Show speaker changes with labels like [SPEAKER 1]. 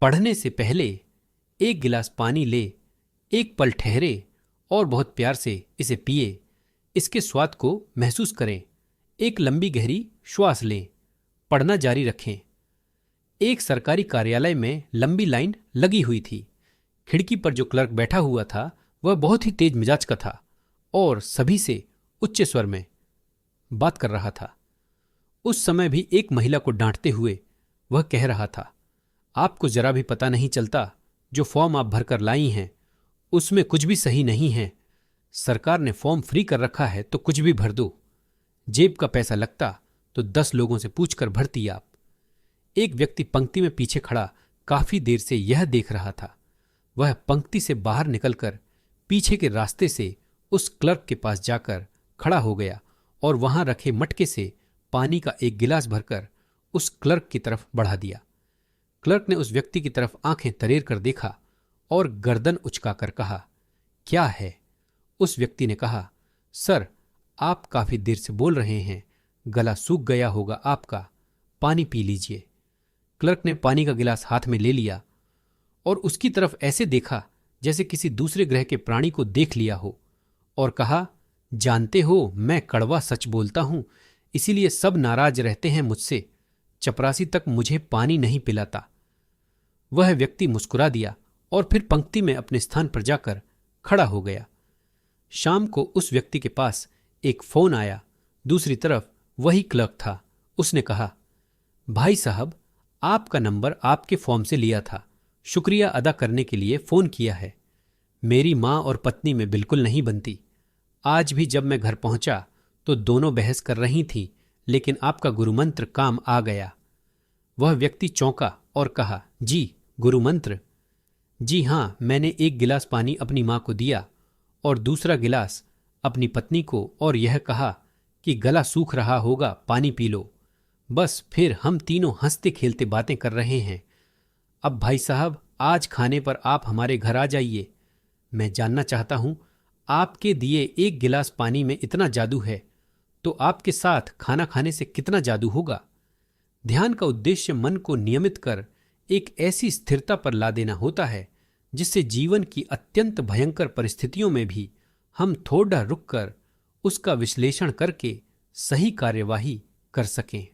[SPEAKER 1] पढ़ने से पहले एक गिलास पानी ले, एक पल ठहरे और बहुत प्यार से इसे पिए। इसके स्वाद को महसूस करें। एक लंबी गहरी श्वास लें। पढ़ना जारी रखें। एक सरकारी कार्यालय में लंबी लाइन लगी हुई थी। खिड़की पर जो क्लर्क बैठा हुआ था वह बहुत ही तेज मिजाज का था और सभी से उच्च स्वर में बात कर रहा था। उस समय भी एक महिला को डांटते हुए वह कह रहा था, आपको जरा भी पता नहीं चलता, जो फॉर्म आप भरकर लाई हैं उसमें कुछ भी सही नहीं है। सरकार ने फॉर्म फ्री कर रखा है तो कुछ भी भर दो। जेब का पैसा लगता तो 10 लोगों से पूछकर भरती आप। एक व्यक्ति पंक्ति में पीछे खड़ा काफी देर से यह देख रहा था। वह पंक्ति से बाहर निकलकर पीछे के रास्ते से उस क्लर्क के पास जाकर खड़ा हो गया और वहां रखे मटके से पानी का एक गिलास भरकर उस क्लर्क की तरफ बढ़ा दिया। क्लर्क ने उस व्यक्ति की तरफ आंखें तरेर कर देखा और गर्दन उचकाकर कहा, क्या है? उस व्यक्ति ने कहा, सर, आप काफी देर से बोल रहे हैं, गला सूख गया होगा आपका, पानी पी लीजिए। क्लर्क ने पानी का गिलास हाथ में ले लिया और उसकी तरफ ऐसे देखा जैसे किसी दूसरे ग्रह के प्राणी को देख लिया हो और कहा, जानते हो मैं कड़वा सच बोलता हूं, इसीलिए सब नाराज रहते हैं मुझसे। चपरासी तक मुझे पानी नहीं पिलाता। वह व्यक्ति मुस्कुरा दिया और फिर पंक्ति में अपने स्थान पर जाकर खड़ा हो गया। शाम को उस व्यक्ति के पास एक फोन आया। दूसरी तरफ वही क्लर्क था। उसने कहा, भाई साहब, आपका नंबर आपके फॉर्म से लिया था, शुक्रिया अदा करने के लिए फोन किया है। मेरी मां और पत्नी में बिल्कुल नहीं बनती। आज भी जब मैं घर पहुंचा तो दोनों बहस कर रही थीं, लेकिन आपका गुरुमंत्र काम आ गया। वह व्यक्ति चौंका और कहा, जी गुरुमंत्र? जी हां, मैंने एक गिलास पानी अपनी मां को दिया और दूसरा गिलास अपनी पत्नी को और यह कहा कि गला सूख रहा होगा, पानी पी लो। बस फिर हम तीनों हंसते खेलते बातें कर रहे हैं। अब भाई साहब, आज खाने पर आप हमारे घर आ जाइए। मैं जानना चाहता हूं, आपके दिए एक गिलास पानी में इतना जादू है तो आपके साथ खाना खाने से कितना जादू होगा। ध्यान का उद्देश्य मन को नियमित कर एक ऐसी स्थिरता पर ला देना होता है जिससे जीवन की अत्यंत भयंकर परिस्थितियों में भी हम थोड़ा रुककर उसका विश्लेषण करके सही कार्यवाही कर सकें।